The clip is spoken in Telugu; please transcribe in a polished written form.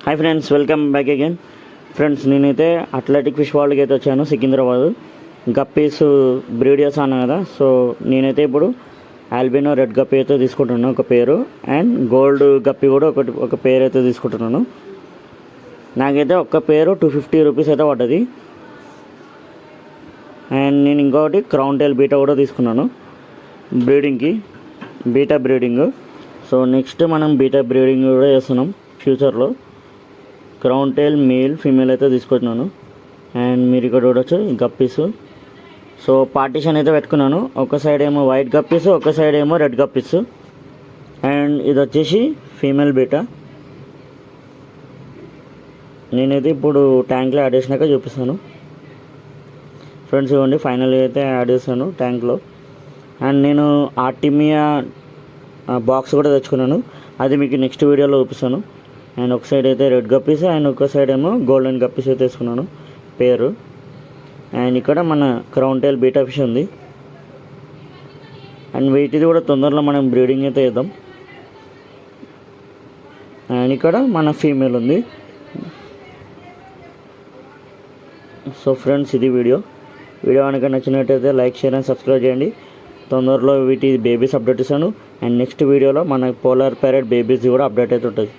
Hi friends, welcome back again. Friends, నేనైతే అథ్లెటిక్ ఫిష్ వరల్డ్కి అయితే వచ్చాను సికింద్రాబాద్. గప్పీస్ బ్రీడ్ చేస్తాను కదా. సో నేనైతే ఇప్పుడు ఆల్బినో రెడ్ గప్పీ అయితే తీసుకుంటున్నాను ఒక పేరు, అండ్ గోల్డ్ గప్పీ కూడా ఒక పేరు అయితే తీసుకుంటున్నాను. నాకైతే ఒక్క పేరు 250 రూపీస్ అయితే పడ్డది. అండ్ నేను ఇంకొకటి క్రౌన్ టైల్ బీటా కూడా తీసుకున్నాను బ్రీడింగ్కి, బీటా బ్రీడింగ్. సో నెక్స్ట్ మనం బీటా బ్రీడింగ్ కూడా చేస్తున్నాం ఫ్యూచర్లో. క్రౌన్ టైల్ మేల్ ఫీమేల్ అయితే తీసుకుంటున్నాను. అండ్ మీరు ఇక్కడ చూడొచ్చు గప్పీస్. సో పార్టీషన్ అయితే పెట్టుకున్నాను. ఒక సైడ్ ఏమో వైట్ గప్పీస్, ఒక సైడ్ ఏమో రెడ్ గప్పీస్. అండ్ ఇది వచ్చేసి ఫీమేల్ బీటా. నేనైతే ఇప్పుడు ట్యాంక్లో యాడ్ చేసినాక చూపిస్తాను ఫ్రెండ్స్. ఇవ్వండి, ఫైనల్గా అయితే యాడ్ చేస్తాను ట్యాంక్లో. అండ్ నేను ఆర్టిమియా బాక్స్ కూడా తెచ్చుకున్నాను, అది మీకు నెక్స్ట్ వీడియోలో చూపిస్తాను. అండ్ ఒక సైడ్ అయితే రెడ్ గప్పీస్, అండ్ ఒక సైడ్ ఏమో గోల్డెన్ గప్పీస్ అయితే వేసుకున్నాను పేరు. అండ్ ఇక్కడ మన క్రౌన్ టైల్ బీటా ఫిష్ ఉంది. అండ్ వీటిది కూడా తొందరలో మనం బ్రీడింగ్ అయితే వేద్దాం. అండ్ ఇక్కడ మన ఫీమేల్ ఉంది. సో ఫ్రెండ్స్, ఇది వీడియో కనుక నచ్చినట్టయితే లైక్, షేర్ అండ్ సబ్స్క్రైబ్ చేయండి. తొందరలో వీటి బేబీస్ అప్డేట్ ఇస్తాను. అండ్ నెక్స్ట్ వీడియోలో మన పోలార్ ప్యారెట్ బేబీస్ కూడా అప్డేట్ అయితే ఉంటుంది.